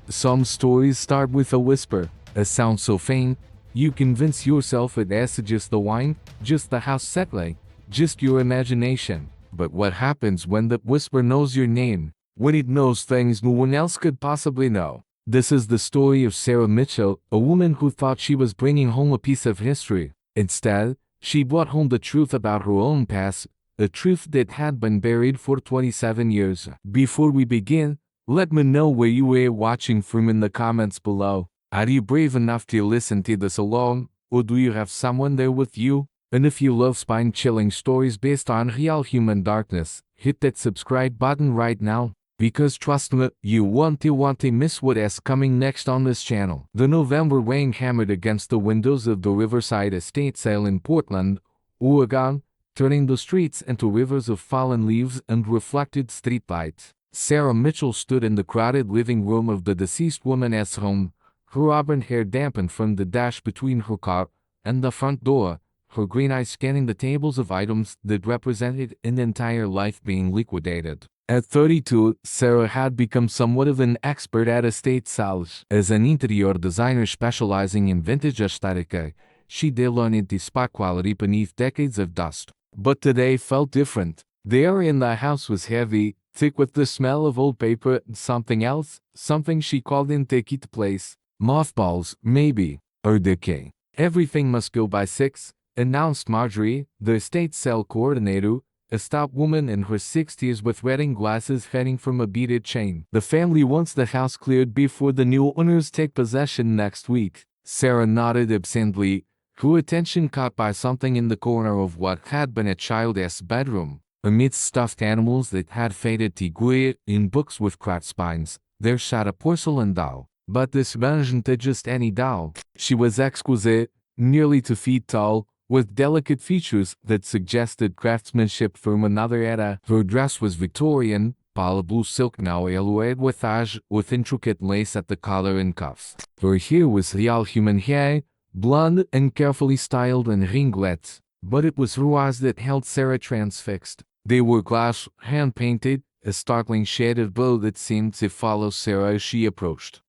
Some stories start with a whisper, a sound so faint, you convince yourself it is just the wine, just the house settling, just your imagination. But what happens when that whisper knows your name? When it knows things no one else could possibly know? This is the story of Sarah Mitchell, a woman who thought she was bringing home a piece of history. Instead, she brought home the truth about her own past, a truth that had been buried for 27 years. Before we begin, let me know where you were watching from in the comments below. Are you brave enough to listen to this alone, or do you have someone there with you? And if you love spine-chilling stories based on real human darkness, hit that subscribe button right now, because trust me, you won't miss what is coming next on this channel. The November rain hammered against the windows of the Riverside estate sale in Portland, Oregon, turning the streets into rivers of fallen leaves and reflected streetlights. Sarah Mitchell stood in the crowded living room of the deceased woman's home, her auburn hair dampened from the dash between her car and the front door, her green eyes scanning the tables of items that represented an entire life being liquidated. At 32, Sarah had become somewhat of an expert at estate sales. As an interior designer specializing in vintage aesthetic, she learned the spot quality beneath decades of dust. But today felt different. The air in the house was heavy, thick with the smell of old paper and something else, something she called in take it place. Mothballs, maybe, or decay. Everything must go by 6, announced Marjorie, the estate sale coordinator, a stout woman in her 60s with wedding glasses hanging from a beaded chain. The family wants the house cleared before the new owners take possession next week. Sarah nodded absently, her attention caught by something in the corner of what had been a child's bedroom. Amidst stuffed animals that had faded to gray in books with cracked spines, there sat a porcelain doll. But this wasn't just any doll. She was exquisite, nearly 2 feet tall, with delicate features that suggested craftsmanship from another era. Her dress was Victorian, pale blue silk now alloyed with ash, with intricate lace at the collar and cuffs. Her hair was real human hair, blonde and carefully styled in ringlets, but it was her eyes that held Sarah transfixed. They were glass, hand-painted, a startling shade of blue that seemed to follow Sarah as she approached.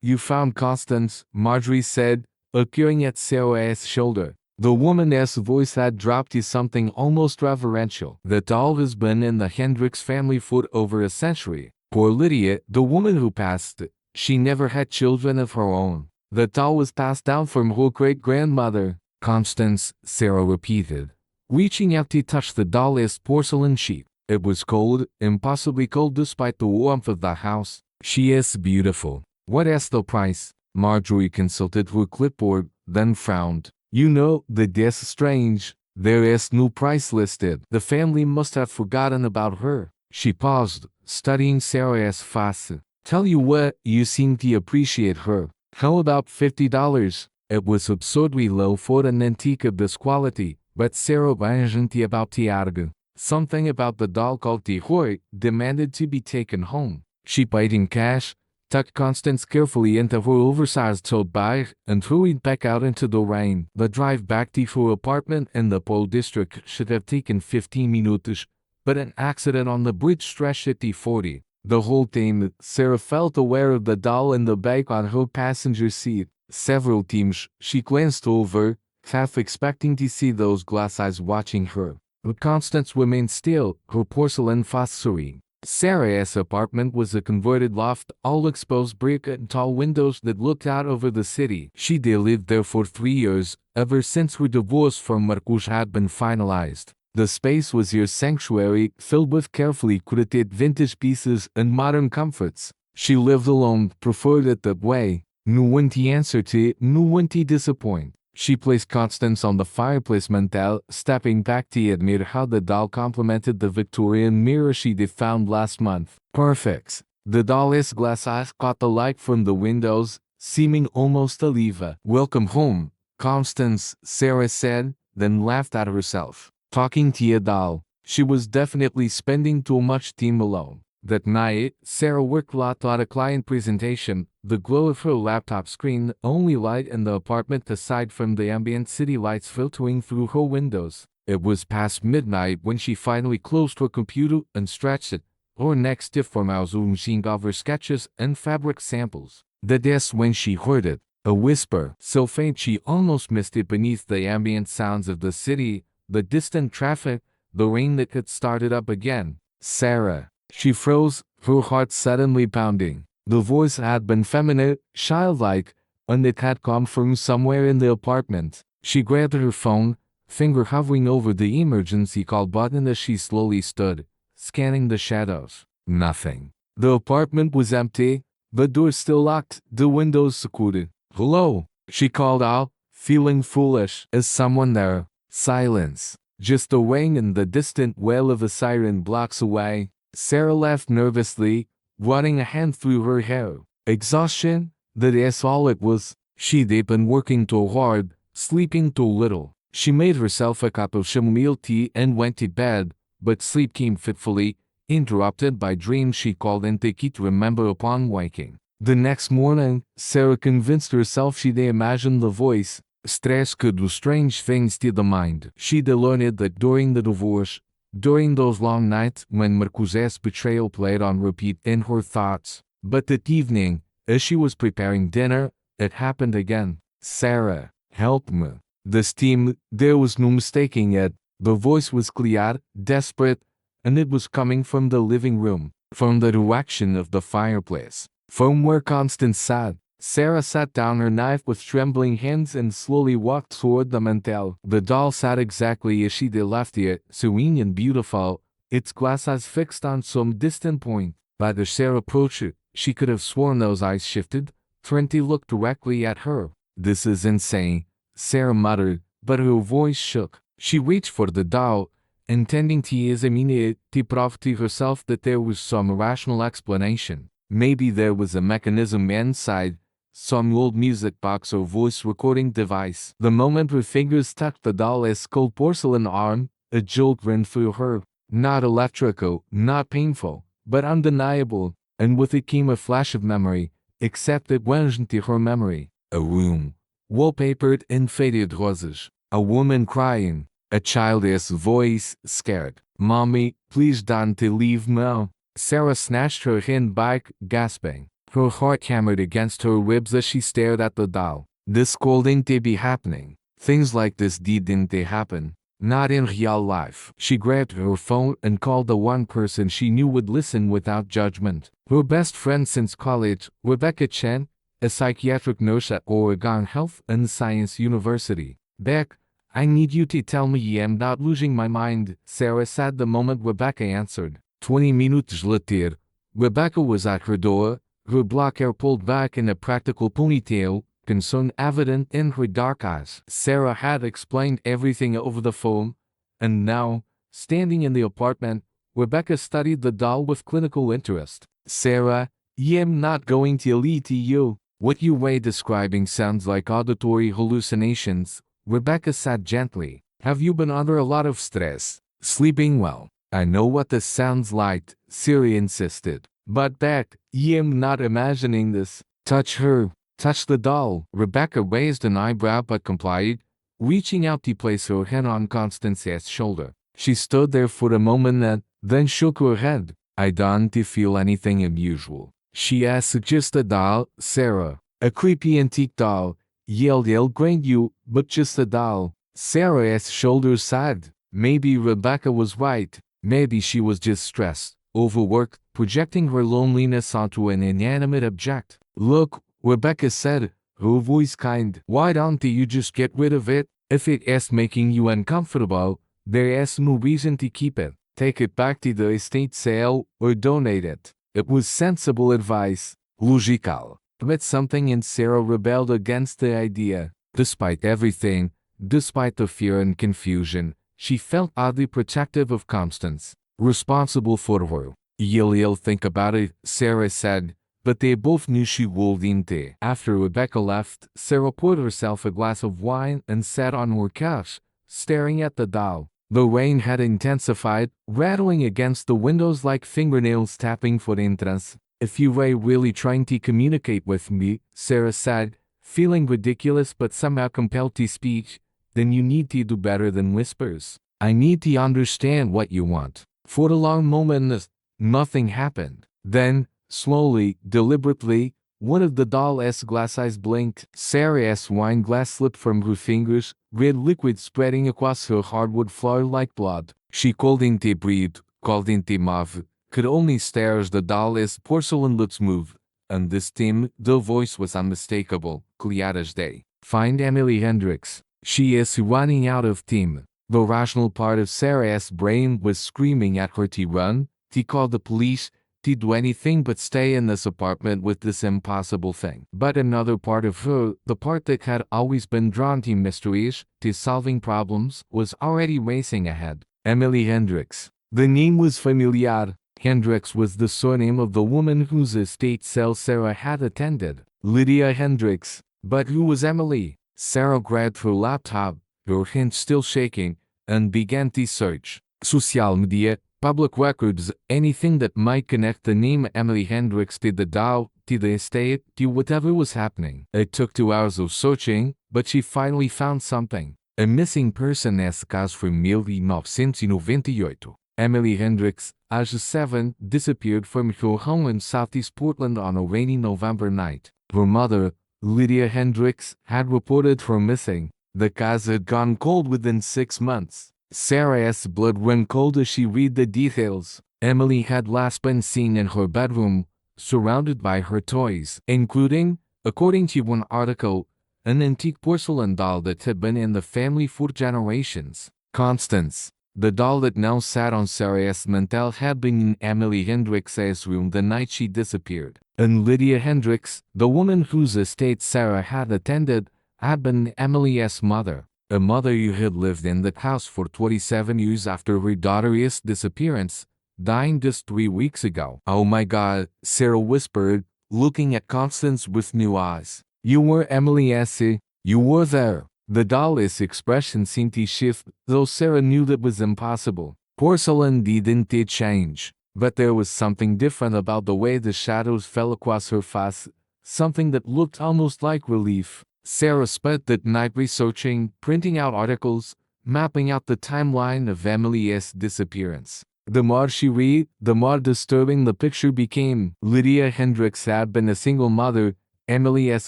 You found Constance, Marjorie said, appearing at Sarah's shoulder. The woman's voice had dropped to something almost reverential. The doll has been in the Hendricks family for over a century. Poor Lydia, the woman who passed, she never had children of her own. The doll was passed down from her great-grandmother. Constance, Sarah repeated, reaching out to touch the doll's porcelain sheet. It was cold, impossibly cold despite the warmth of the house. She is beautiful. What is the price? Marjorie consulted her clipboard, then frowned. You know, that is strange. There is no price listed. The family must have forgotten about her. She paused, studying Sarah's face. Tell you what, you seem to appreciate her. How about $50? It was absurdly low for an antique of this quality, but Sarah wasn't about to argue. Something about the doll called Tihoy demanded to be taken home. She paid in cash, tucked Constance carefully into her oversized tote bag, and hurried back out into the rain. The drive back to her apartment in the Pole district should have taken 15 minutes, but an accident on the bridge stretched it to 40. The whole time, Sarah felt aware of the doll in the bag on her passenger seat. Several times, she glanced over, half expecting to see those glass eyes watching her. But Constance remained still, her porcelain face serene. Sarah's apartment was a converted loft, all exposed brick and tall windows that looked out over the city. She'd lived there for 3 years, ever since her divorce from Marcus had been finalized. The space was her sanctuary, filled with carefully curated vintage pieces and modern comforts. She lived alone, preferred it that way. No one to answer to, no one to disappoint. She placed Constance on the fireplace mantel, stepping back to admire how the doll complemented the Victorian mirror she'd found last month. Perfect. The doll's glass eyes caught the light from the windows, seeming almost to leave. Welcome home, Constance, Sarah said, then laughed at herself. Talking to a doll. She was definitely spending too much time alone. That night, Sarah worked late on a client presentation, the glow of her laptop screen the only light in the apartment aside from the ambient city lights filtering through her windows. It was past midnight when she finally closed her computer and stretched it, or next if from our zooming over sketches and fabric samples. That's when she heard it, a whisper, so faint she almost missed it beneath the ambient sounds of the city, the distant traffic, the rain that had started up again. Sarah. She froze, her heart suddenly pounding. The voice had been feminine, childlike, and it had come from somewhere in the apartment. She grabbed her phone, finger hovering over the emergency call button as she slowly stood, scanning the shadows. Nothing. The apartment was empty, the door still locked, the windows secluded. Hello, she called out, feeling foolish. Is someone there? Silence. Just the ring and the distant wail of a siren blocks away. Sarah laughed nervously, running a hand through her hair. Exhaustion? That's all it was. She'd been working too hard, sleeping too little. She made herself a cup of chamomile tea and went to bed, but sleep came fitfully, interrupted by dreams she called into key to remember upon waking. The next morning, Sarah convinced herself she'd imagined the voice. Stress could do strange things to the mind. She'd learned that during the divorce, during those long nights when Marcuse's betrayal played on repeat in her thoughts. But that evening, as she was preparing dinner, it happened again. Sarah, help me. This team, there was no mistaking it. The voice was clear, desperate, and it was coming from the living room, from the direction of the fireplace, from where Constance sat. Sarah sat down her knife with trembling hands and slowly walked toward the mantel. The doll sat exactly as she'd left it, serene and beautiful, its glasses fixed on some distant point. But as Sarah approached it, she could have sworn those eyes shifted, turned to look directly at her. This is insane, Sarah muttered, but her voice shook. She reached for the doll, intending to examine it to prove to herself that there was some rational explanation. Maybe there was a mechanism inside, some old music box or voice recording device. The moment her fingers touched the doll's cold porcelain arm, a jolt ran through her. Not electrical, not painful, but undeniable, and with it came a flash of memory, except it went into her memory. A room, wallpapered in faded roses. A woman crying. A childish voice, scared. Mommy, please don't leave me. Sarah snatched her hand back, gasping. Her heart hammered against her ribs as she stared at the doll. This couldn't be happening. Things like this didn't happen. Not in real life. She grabbed her phone and called the one person she knew would listen without judgment. Her best friend since college, Rebecca Chen, a psychiatric nurse at Oregon Health and Science University. Beck, I need you to tell me I'm not losing my mind, Sarah said the moment Rebecca answered. 20 minutes later, Rebecca was at her door, her black hair pulled back in a practical ponytail, concern evident in her dark eyes. Sarah had explained everything over the phone, and now, standing in the apartment, Rebecca studied the doll with clinical interest. Sarah, I'm not going to lie to you. What you were describing sounds like auditory hallucinations, Rebecca said gently. Have you been under a lot of stress? Sleeping well? I know what this sounds like, Sarah insisted. But Beck, I'm not imagining this. Touch her. Touch the doll. Rebecca raised an eyebrow but complied, reaching out to place her hand on Constance's shoulder. She stood there for a moment and then shook her head. I don't feel anything unusual. She asked just a doll, Sarah. A creepy antique doll. I'll grant you, but just a doll. Sarah's shoulders sagged. Maybe Rebecca was right. Maybe she was just stressed, overworked, projecting her loneliness onto an inanimate object. Look, Rebecca said, her voice kind. Why don't you just get rid of it? If it is making you uncomfortable, there is no reason to keep it. Take it back to the estate sale or donate it. It was sensible advice, logical. But something in Sarah rebelled against the idea. Despite everything, despite the fear and confusion, she felt oddly protective of Constance, responsible for her. You'll think about it, Sarah said, but they both knew she wouldn't. After Rebecca left, Sarah poured herself a glass of wine and sat on her couch, staring at the doll. The rain had intensified, rattling against the windows like fingernails tapping for entrance. If you were really trying to communicate with me, Sarah said, feeling ridiculous but somehow compelled to speak, then you need to do better than whispers. I need to understand what you want. For a long moment, Nothing happened. Then, slowly, deliberately, one of the doll's glass eyes blinked. Sarah's wine glass slipped from her fingers, red liquid spreading across her hardwood floor like blood. She couldn't breathe, couldn't move, could only stare as the doll's porcelain lips moved. And this time, the voice was unmistakable, clear as day. Find Emily Hendricks. She is running out of time. The rational part of Sarah's brain was screaming at her to run, to call the police, to do anything but stay in this apartment with this impossible thing. But another part of her, the part that had always been drawn to mysteries, to solving problems, was already racing ahead. Emily Hendricks. The name was familiar. Hendricks was the surname of the woman whose estate sale Sarah had attended. Lydia Hendricks. But who was Emily? Sarah grabbed her laptop, her hands still shaking, and began to search. Social media, public records, anything that might connect the name Emily Hendricks to the doll, to the estate, to whatever was happening. It took 2 hours of searching, but she finally found something. A missing person caso from 1998. Emily Hendricks, age 7, disappeared from her home in southeast Portland on a rainy November night. Her mother, Lydia Hendricks, had reported her missing. The case had gone cold within 6 months. Sarah's blood ran cold as she read the details. Emily had last been seen in her bedroom, surrounded by her toys, including, according to one article, an antique porcelain doll that had been in the family for generations. Constance. The doll that now sat on Sarah's mantel had been in Emily Hendricks' room the night she disappeared. And Lydia Hendricks, the woman whose estate Sarah had attended, had been Emily's mother. A mother who had lived in that house for 27 years after her daughter's disappearance, dying just 3 weeks ago. Oh my God, Sarah whispered, looking at Constance with new eyes. You were Emily Essie. You were there. The doll's expression seemed to shift, though Sarah knew that was impossible. Porcelain didn't change, but there was something different about the way the shadows fell across her face, something that looked almost like relief. Sarah spent that night researching, printing out articles, mapping out the timeline of Emily's disappearance. The more she read, the more disturbing the picture became. Lydia Hendricks had been a single mother, Emily's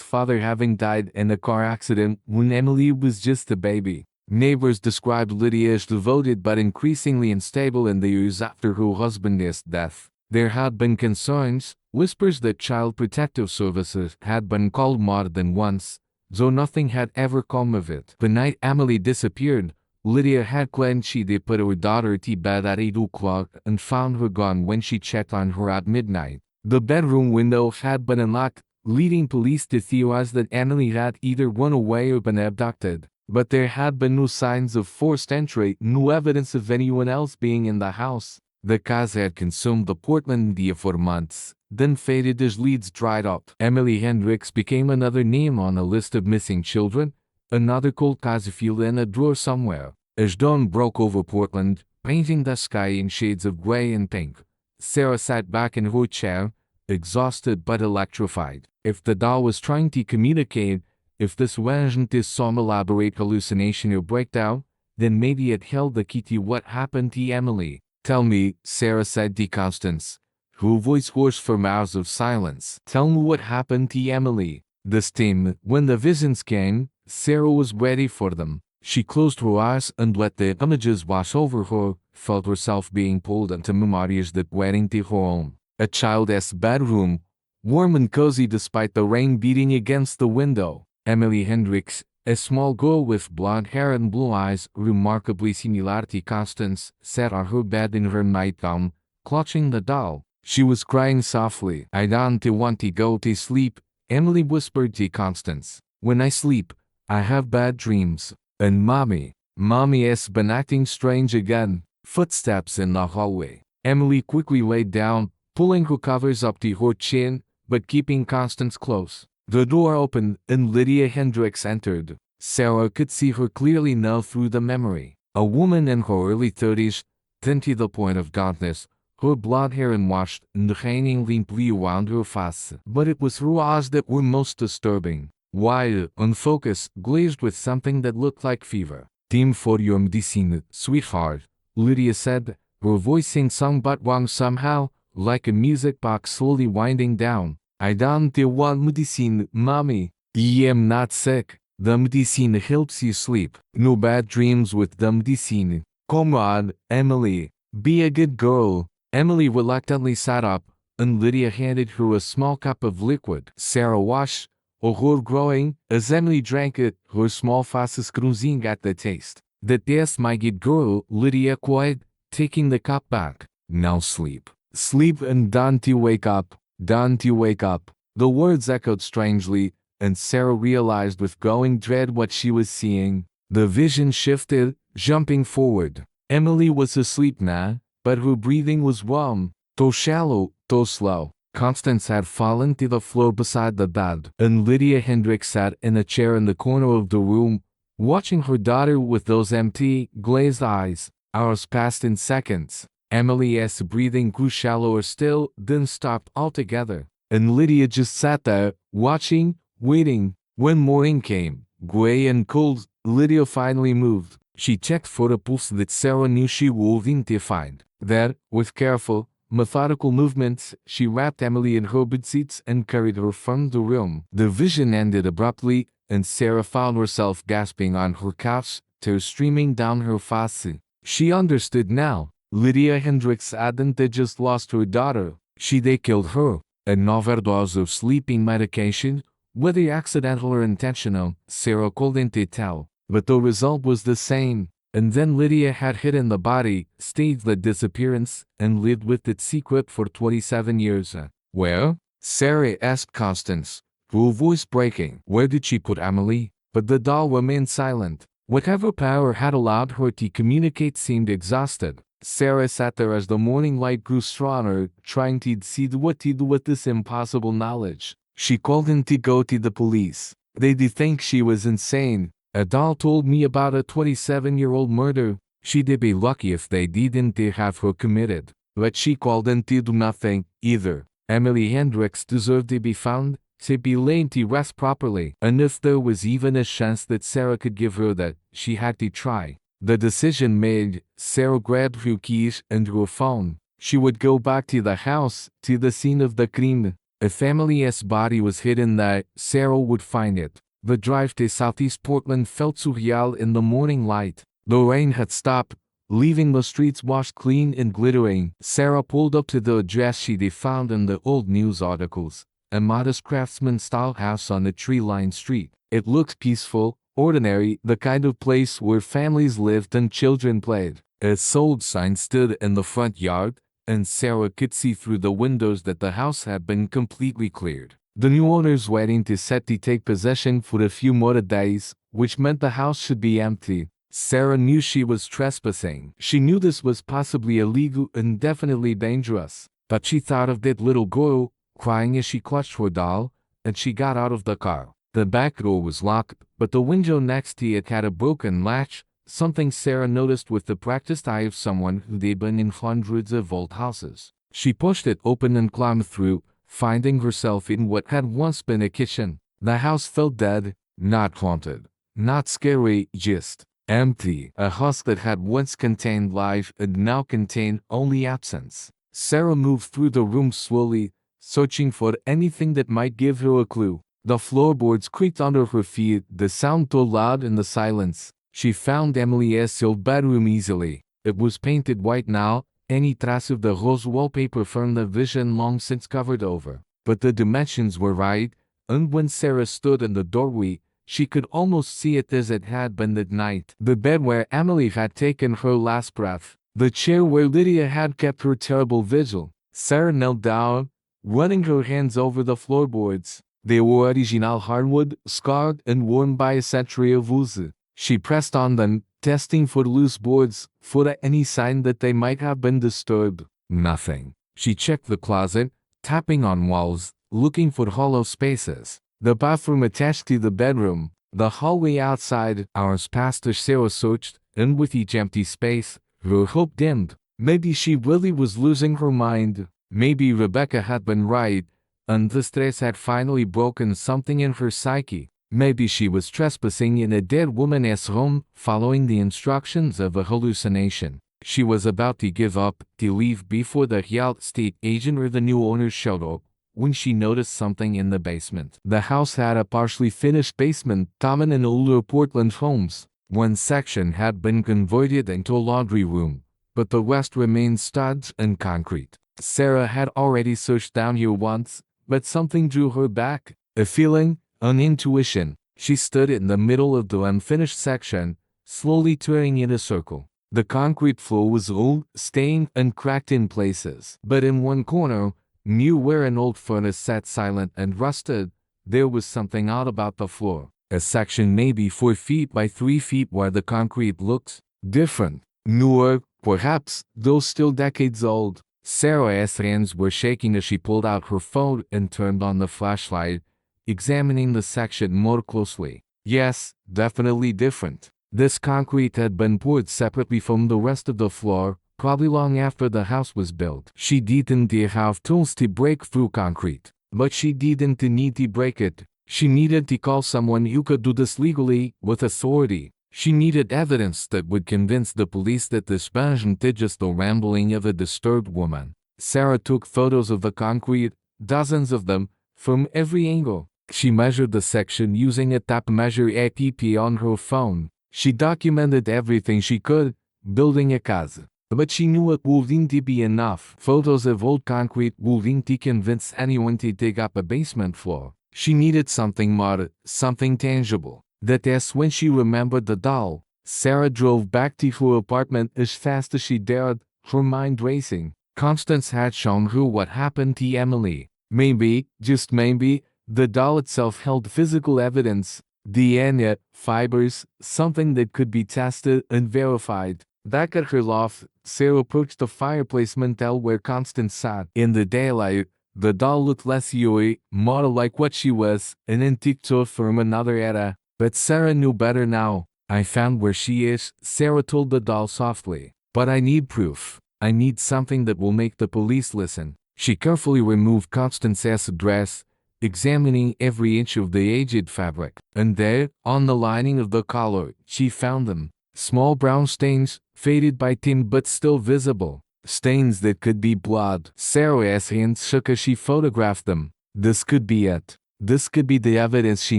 father having died in a car accident when Emily was just a baby. Neighbors described Lydia as devoted but increasingly unstable in the years after her husband's death. There had been concerns, whispers that Child Protective Services had been called more than once, though nothing had ever come of it. The night Emily disappeared, Lydia had claimed she'd put her daughter to bed at 8 o'clock and found her gone when she checked on her at midnight. The bedroom window had been unlocked, leading police to theorize that Emily had either run away or been abducted. But there had been no signs of forced entry, no evidence of anyone else being in the house. The case had consumed the Portland media for months, then faded as leads dried up. Emily Hendricks became another name on a list of missing children, another cold case filled in a drawer somewhere. As dawn broke over Portland, painting the sky in shades of gray and pink, Sarah sat back in her chair, exhausted but electrified. If the doll was trying to communicate, if this wasn't some elaborate hallucination or breakdown, then maybe it held the key to what happened to Emily. Tell me, Sarah said to Constance, her voice hoarse from hours of silence. Tell me what happened to Emily. This time, when the visions came, Sarah was ready for them. She closed her eyes and let the images wash over her, felt herself being pulled into memories that went into her own. A child's bedroom, warm and cozy despite the rain beating against the window. Emily Hendricks, a small girl with blonde hair and blue eyes, remarkably similar to Constance, sat on her bed in her nightgown, clutching the doll. She was crying softly. I don't want to go to sleep, Emily whispered to Constance. When I sleep, I have bad dreams. And Mommy has been acting strange again. Footsteps in the hallway. Emily quickly laid down, pulling her covers up to her chin, but keeping Constance close. The door opened and Lydia Hendricks entered. Sarah could see her clearly now through the memory. A woman in her early 30s, thin to the point of gauntness, her blonde hair unwashed and hanging limply around her face. But it was her eyes that were most disturbing. Wide, unfocused, glazed with something that looked like fever. Team for your medicine, sweetheart, Lydia said, her voice in song but wrong somehow, like a music box slowly winding down. I don't want medicine, mommy. I am not sick. The medicine helps you sleep. No bad dreams with the medicine. Come on, Emily. Be a good girl. Emily reluctantly sat up, and Lydia handed her a small cup of liquid. Sarah watched, horror growing, as Emily drank it, her small faces cruising at the taste. That's my good girl, Lydia cried, taking the cup back. Now sleep. Sleep and don't you wake up. Don't you wake up. The words echoed strangely, and Sarah realized with growing dread what she was seeing. The vision shifted, jumping forward. Emily was asleep now, but her breathing was warm, too shallow, too slow. Constance had fallen to the floor beside the bed, and Lydia Hendricks sat in a chair in the corner of the room, watching her daughter with those empty, glazed eyes. Hours passed in seconds. Emily's breathing grew shallower still, then stopped altogether, and Lydia just sat there, watching, waiting. When morning came, gray and cold, Lydia finally moved. She checked for a pulse that Sarah knew she wouldn't find. Then, with careful, methodical movements, she wrapped Emily in her bedsheets and carried her from the room. The vision ended abruptly, and Sarah found herself gasping on her couch, tears streaming down her face. She understood now. Lydia Hendricks hadn't just lost her daughter. They killed her. An overdose of sleeping medication, whether accidental or intentional, Sarah couldn't tell. But the result was the same. And then Lydia had hidden the body, staged the disappearance, and lived with its secret for 27 years. Where? Sarah asked Constance, her voice breaking. Where did she put Emily? But the doll remained silent. Whatever power had allowed her to communicate seemed exhausted. Sarah sat there as the morning light grew stronger, trying to decide what to do with this impossible knowledge. She called in to go to the police. They'd think she was insane. A doll told me about a 27-year-old murder. She'd be lucky if they didn't have her committed. But she called in to do nothing, either. Emily Hendricks deserved to be found, to be laid to rest properly. And if there was even a chance that Sarah could give her that, she had to try. The decision made, Sarah grabbed her keys and her phone. She would go back to the house, to the scene of the crime. If Emily's body was hidden there, Sarah would find it. The drive to Southeast Portland felt surreal in the morning light. The rain had stopped, leaving the streets washed clean and glittering. Sarah pulled up to the address she'd found in the old news articles, a modest craftsman-style house on a tree-lined street. It looked peaceful, ordinary, the kind of place where families lived and children played. A sold sign stood in the front yard, and Sarah could see through the windows that the house had been completely cleared. The new owners waiting to set to take possession for a few more days, which meant the house should be empty. Sarah knew she was trespassing. She knew this was possibly illegal and definitely dangerous. But she thought of that little girl, crying as she clutched her doll, and she got out of the car. The back door was locked, but the window next to it had a broken latch, something Sarah noticed with the practiced eye of someone who'd been in hundreds of old houses. She pushed it open and climbed through, finding herself in what had once been a kitchen. The house felt dead, not haunted, not scary, just empty. A house that had once contained life and now contained only absence. Sarah moved through the room slowly, searching for anything that might give her a clue. The floorboards creaked under her feet, the sound too loud in the silence. She found Emily's old bedroom easily. It was painted white now, any trace of the rose wallpaper from the vision long since covered over. But the dimensions were right, and when Sarah stood in the doorway, she could almost see it as it had been that night. The bed where Emily had taken her last breath. The chair where Lydia had kept her terrible vigil. Sarah knelt down, running her hands over the floorboards. They were original hardwood, scarred and worn by a century of use. She pressed on them, testing for loose boards, for any sign that they might have been disturbed. Nothing. She checked the closet, tapping on walls, looking for hollow spaces. The bathroom attached to the bedroom, the hallway outside. Hours passed as Sarah searched, and with each empty space, her hope dimmed. Maybe she really was losing her mind. Maybe Rebecca had been right, and the stress had finally broken something in her psyche. Maybe she was trespassing in a dead woman's home, following the instructions of a hallucination. She was about to give up, to leave before the real estate agent or the new owner showed up, when she noticed something in the basement. The house had a partially finished basement common in older Portland homes. One section had been converted into a laundry room, but the rest remained studs and concrete. Sarah had already searched down here once, but something drew her back. A feeling, an intuition. She stood in the middle of the unfinished section, slowly turning in a circle. The concrete floor was old, stained, and cracked in places. But in one corner, near where an old furnace sat silent and rusted, there was something odd about the floor. A section maybe 4 feet by 3 feet where the concrete looked different. Newer, perhaps, though still decades old. Sarah's hands were shaking as she pulled out her phone and turned on the flashlight, examining the section more closely. Yes, definitely different. This concrete had been poured separately from the rest of the floor, probably long after the house was built. She didn't have tools to break through concrete, but she didn't need to break it. She needed to call someone who could do this legally, with authority. She needed evidence that would convince the police that this wasn't just the rambling of a disturbed woman. Sarah took photos of the concrete, dozens of them, from every angle. She measured the section using a tape measure app on her phone. She documented everything she could, building a casa. But she knew it wouldn't be enough. Photos of old concrete wouldn't convince anyone to dig up a basement floor. She needed something more, something tangible. That's when she remembered the doll. Sarah drove back to her apartment as fast as she dared, her mind racing. Constance had shown her what happened to Emily. Maybe, just maybe, the doll itself held physical evidence, DNA, fibers, something that could be tested and verified. Back at her loft, Sarah approached the fireplace mantel where Constance sat. In the daylight, the doll looked less eerie, more like what she was, an antique toy from another era. But Sarah knew better now. I found where she is, Sarah told the doll softly. But I need proof. I need something that will make the police listen. She carefully removed Constance's dress, examining every inch of the aged fabric. And there, on the lining of the collar, she found them. Small brown stains, faded by time but still visible. Stains that could be blood. Sarah's hands shook as she photographed them. This could be it. This could be the evidence she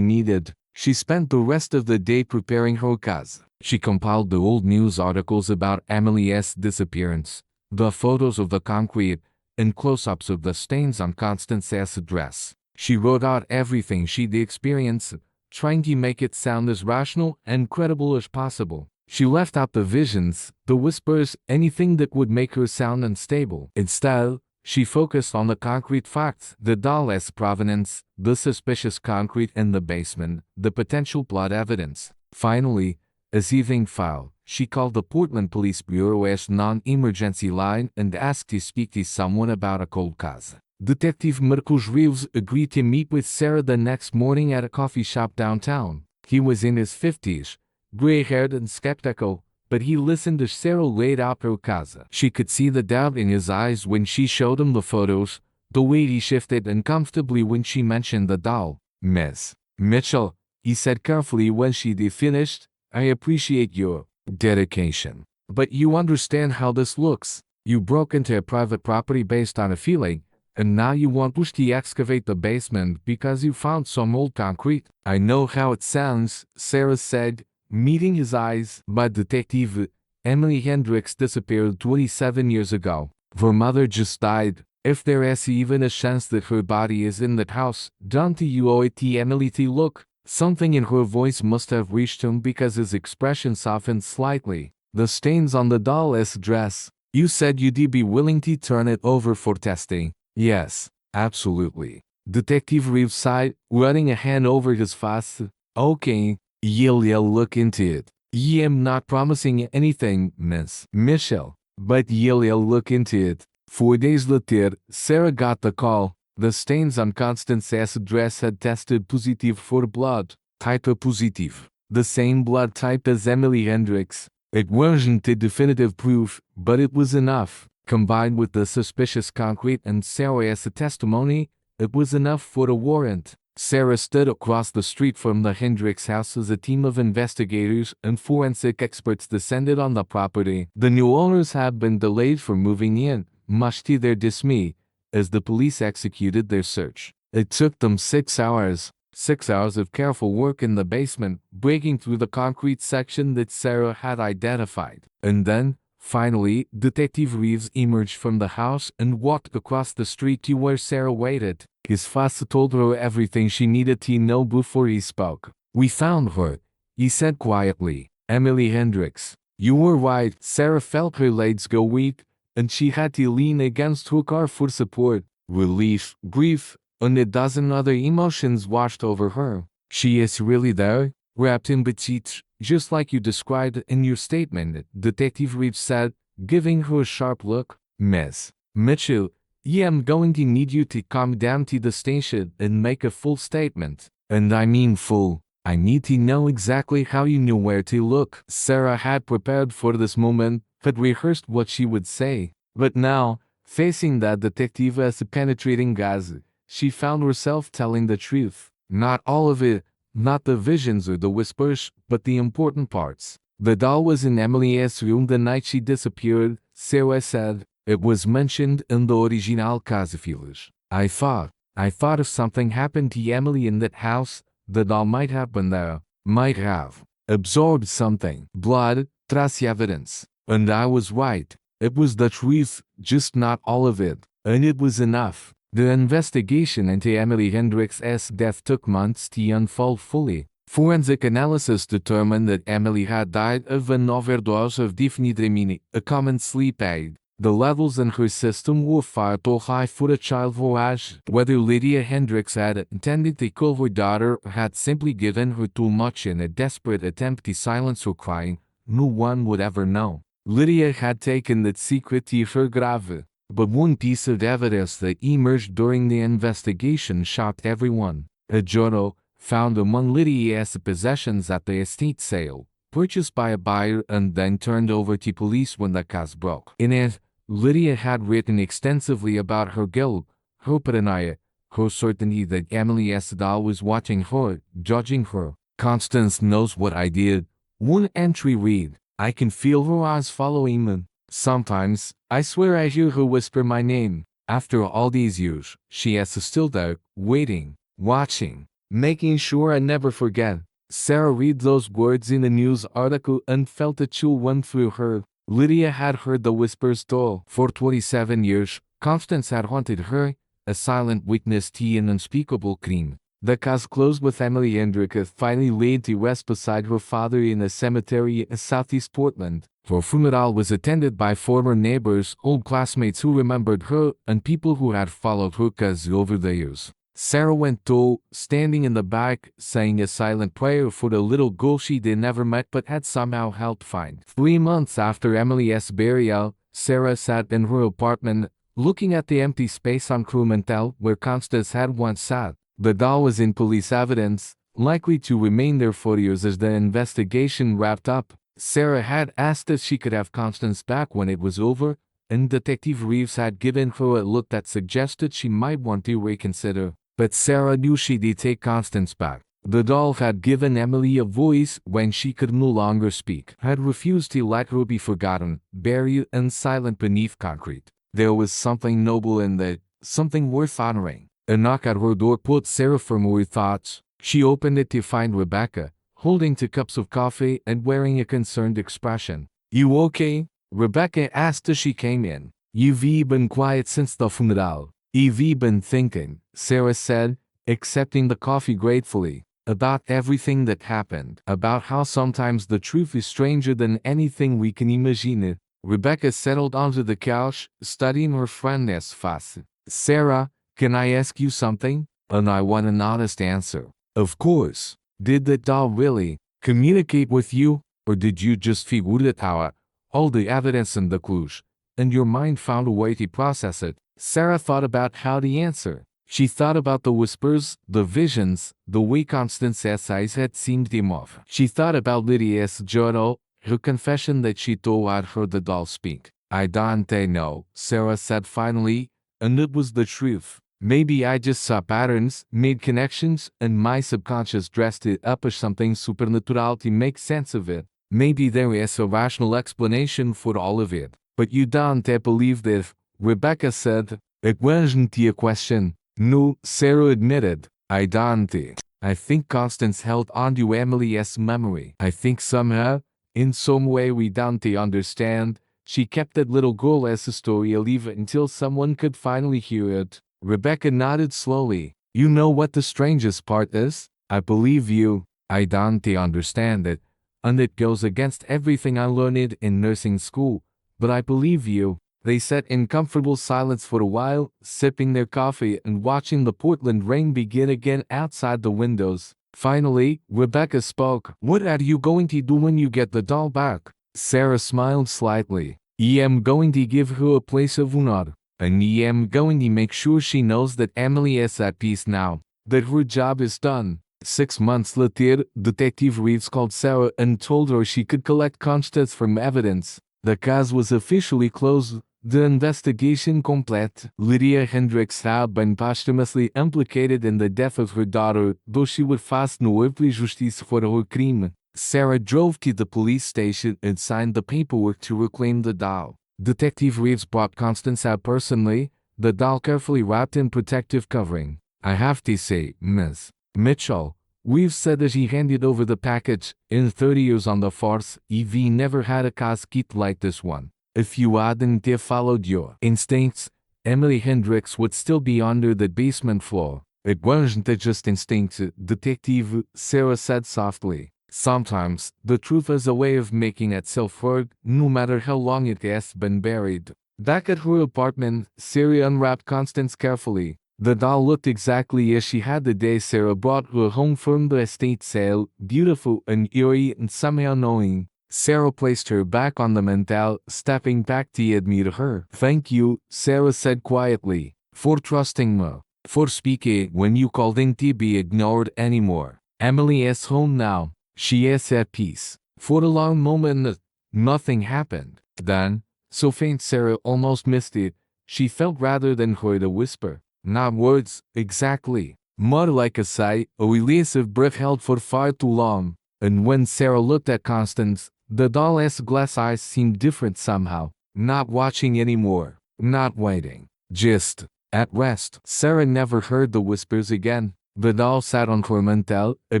needed. She spent the rest of the day preparing her case. She compiled the old news articles about Emily's disappearance, the photos of the concrete, and close-ups of the stains on Constance's dress. She wrote out everything she'd experienced, trying to make it sound as rational and credible as possible. She left out the visions, the whispers, anything that would make her sound unstable. Instead, she focused on the concrete facts, the doll's provenance, the suspicious concrete in the basement, the potential blood evidence. Finally, as evening fell, she called the Portland Police Bureau's non-emergency line and asked to speak to someone about a cold case. Detective Marcos Reeves agreed to meet with Sarah the next morning at a coffee shop downtown. He was in his 50s, gray-haired and skeptical, but he listened as Sarah laid out her case. She could see the doubt in his eyes when she showed him the photos, the way he shifted uncomfortably when she mentioned the doll. Miss Mitchell, he said carefully when she'd finished, I appreciate your dedication. But you understand how this looks. You broke into a private property based on a feeling, and now you want us to excavate the basement because you found some old concrete. I know how it sounds, Sarah said, meeting his eyes. But Detective Emily Hendricks disappeared 27 years ago. Her mother just died. If there is even a chance that her body is in that house, don't you owe it to Emily to look? Something in her voice must have reached him because his expression softened slightly. The stains on the doll's dress. You said you'd be willing to turn it over for testing. Yes, absolutely. Detective Reeves sighed, running a hand over his face. Okay, you'll look into it. I'm not promising anything, Miss Mitchell, but you'll look into it. 4 days later, Sarah got the call. The stains on Constance's dress had tested positive for blood, type A positive. The same blood type as Emily Hendricks. It wasn't a definitive proof, but it was enough. Combined with the suspicious concrete and Sarah's testimony, it was enough for a warrant. Sarah stood across the street from the Hendricks house as a team of investigators and forensic experts descended on the property. The new owners had been delayed from moving in, much to their dismay, as the police executed their search. It took them 6 hours. 6 hours of careful work in the basement, breaking through the concrete section that Sarah had identified. And then, finally, Detective Reeves emerged from the house and walked across the street to where Sarah waited. His face told her everything she needed to know before he spoke. "We found her," he said quietly. "Emily Hendricks. You were right." Sarah felt her legs go weak, and she had to lean against her car for support. Relief, grief, and a dozen other emotions washed over her. "She is really there, wrapped in petite, just like you described in your statement," Detective Reeves said, giving her a sharp look. "Miss Mitchell, I am going to need you to come down to the station and make a full statement. And I mean full. I need to know exactly how you knew where to look." Sarah had prepared for this moment, had rehearsed what she would say. But now, facing that detective as a penetrating gaze, she found herself telling the truth. Not all of it, not the visions or the whispers, but the important parts. "The doll was in Emily's room the night she disappeared," Sarah said. "It was mentioned in the original Casafilas. I thought if something happened to Emily in that house, the doll might have been there, might have absorbed something, blood, trace evidence. And I was right. It was the truth, just not all of it. And it was enough." The investigation into Emily Hendricks' death took months to unfold fully. Forensic analysis determined that Emily had died of an overdose of diphenhydramine, a common sleep aid. The levels in her system were far too high for a child her age. Whether Lydia Hendricks had intended to kill her daughter or had simply given her too much in a desperate attempt to silence her crying, no one would ever know. Lydia had taken that secret to her grave. But one piece of evidence that emerged during the investigation shocked everyone. A journal, found among Lydia's possessions at the estate sale, purchased by a buyer and then turned over to police when the case broke. In it, Lydia had written extensively about her guilt, her paranoia, her certainty that Emily's doll was watching her, judging her. "Constance knows what I did." One entry read, "I can feel her eyes following me. Sometimes, I swear I hear her whisper my name. After all these years, she is still there, waiting, watching, making sure I never forget." Sarah read those words in a news article and felt a chill run through her. Lydia had heard the whispers too. For 27 years, Constance had haunted her, a silent witness to an unspeakable crime. The case closed with Emily Hendricks finally laid to rest beside her father in a cemetery in southeast Portland. Her funeral was attended by former neighbors, old classmates who remembered her, and people who had followed her cause over the years. Sarah went too, standing in the back, saying a silent prayer for the little girl she had never met but had somehow helped find. 3 months after Emily's burial, Sarah sat in her apartment, looking at the empty space on Crumentel where Constance had once sat. The doll was in police evidence, likely to remain there for years as the investigation wrapped up. Sarah had asked if she could have Constance back when it was over, and Detective Reeves had given her a look that suggested she might want to reconsider. But Sarah knew she'd take Constance back. The doll had given Emily a voice when she could no longer speak, had refused to let her be forgotten, buried and silent beneath concrete. There was something noble in that, something worth honoring. A knock at her door put Sarah from her thoughts. She opened it to find Rebecca, holding 2 cups of coffee and wearing a concerned expression. "You okay?" Rebecca asked as she came in. "You've been quiet since the funeral." "I've been thinking," Sarah said, accepting the coffee gratefully, "about everything that happened, about how sometimes the truth is stranger than anything we can imagine." Rebecca settled onto the couch, studying her friend's face. "Sarah, can I ask you something? And I want an honest answer." "Of course." "Did the doll really communicate with you, or did you just figure it out, all the evidence and the clues, and your mind found a way to process it?" Sarah thought about how to answer. She thought about the whispers, the visions, the way Constance's eyes had seemed to move. She thought about Lydia's journal, her confession that she thought had heard the doll speak. "I don't know," Sarah said finally, and it was the truth. Maybe I just saw patterns, made connections, and my subconscious dressed it up as something supernatural to make sense of it. Maybe there is a rational explanation for all of it. But you don't believe that, Rebecca said. It wasn't a question. No, Sarah admitted. I don't. I think Constance held on to Emily's memory. I think somehow, in some way we don't understand, she kept that little girl as a story alive until someone could finally hear it. Rebecca nodded slowly. You know what the strangest part is? I believe you. I don't understand it. And it goes against everything I learned in nursing school. But I believe you. They sat in comfortable silence for a while, sipping their coffee and watching the Portland rain begin again outside the windows. Finally, Rebecca spoke. What are you going to do when you get the doll back? Sarah smiled slightly. I am going to give her a place of honor. And I am going to make sure she knows that Emily is at peace now. That her job is done. 6 months later, Detective Reeves called Sarah and told her she could collect Constance from evidence. The case was officially closed. The investigation complete. Lydia Hendricks had been posthumously implicated in the death of her daughter, though she would face no earthly justice for her crime. Sarah drove to the police station and signed the paperwork to reclaim the doll. Detective Reeves brought Constance out personally, the doll carefully wrapped in protective covering. I have to say, Miss Mitchell, Reeves said as he handed over the package, in 30 years on the force, EV never had a case kit like this one. If you hadn't followed your instincts, Emily Hendricks would still be under the basement floor. It wasn't just instincts, Detective, Sarah said softly. Sometimes, the truth is a way of making itself heard, no matter how long it has been buried. Back at her apartment, Sarah unwrapped Constance carefully. The doll looked exactly as she had the day Sarah brought her home from the estate sale, beautiful and eerie and somehow knowing. Sarah placed her back on the mantel, stepping back to admire her. Thank you, Sarah said quietly, for trusting me, for speaking when you couldn't be ignored anymore. Emily is home now. She is at peace. For a long moment, nothing happened. Then, so faint Sarah almost missed it, she felt rather than heard a whisper. Not words, exactly. More like a sigh, a release of breath held for far too long. And when Sarah looked at Constance, the doll's glass eyes seemed different somehow. Not watching anymore. Not waiting. Just at rest. Sarah never heard the whispers again. The doll sat on her mantel, a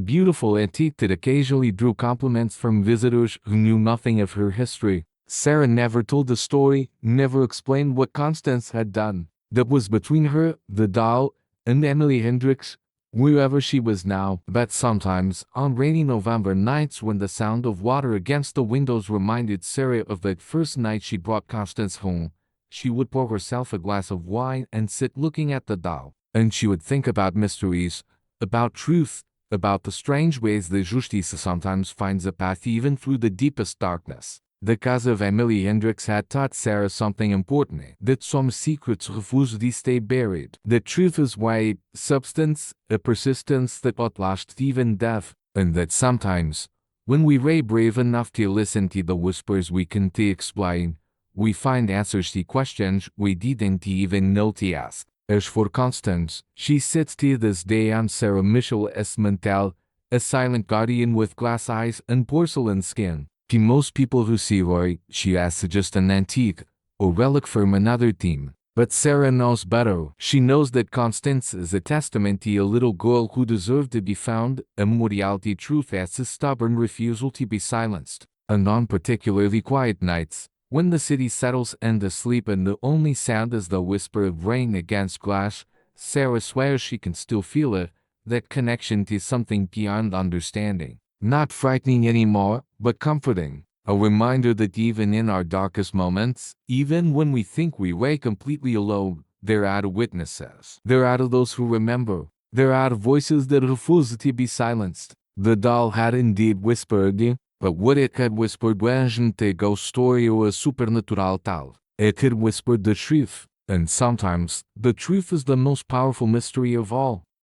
beautiful antique that occasionally drew compliments from visitors who knew nothing of her history. Sarah never told the story, never explained what Constance had done. That was between her, the doll, and Emily Hendricks, wherever she was now. But sometimes, on rainy November nights when the sound of water against the windows reminded Sarah of that first night she brought Constance home, she would pour herself a glass of wine and sit looking at the doll. And she would think about mysteries, about truth, about the strange ways that justice sometimes finds a path even through the deepest darkness. The case of Emily Hendricks had taught Sarah something important, that some secrets refuse to stay buried. That truth is weight, substance, a persistence that outlasts even death, and that sometimes, when we are brave enough to listen to the whispers we can't explain, we find answers to questions we didn't even know to ask. As for Constance, she sits to this day on Sarah Mitchell's mantel, a silent guardian with glass eyes and porcelain skin. To most people who see her, she is just an antique, or relic from another team. But Sarah knows better. She knows that Constance is a testament to a little girl who deserved to be found, a memorial to truth as a stubborn refusal to be silenced. And on particularly quiet nights, when the city settles into sleep and the only sound is the whisper of rain against glass, Sarah swears she can still feel it, that connection to something beyond understanding. Not frightening anymore, but comforting. A reminder that even in our darkest moments, even when we think we are completely alone, there are witnesses. There are those who remember. There are voices that refuse to be silenced. The doll had indeed whispered, but what it had whispered wasn't a ghost story or a supernatural tale. It had whispered the truth. And sometimes, the truth is the most powerful mystery of all.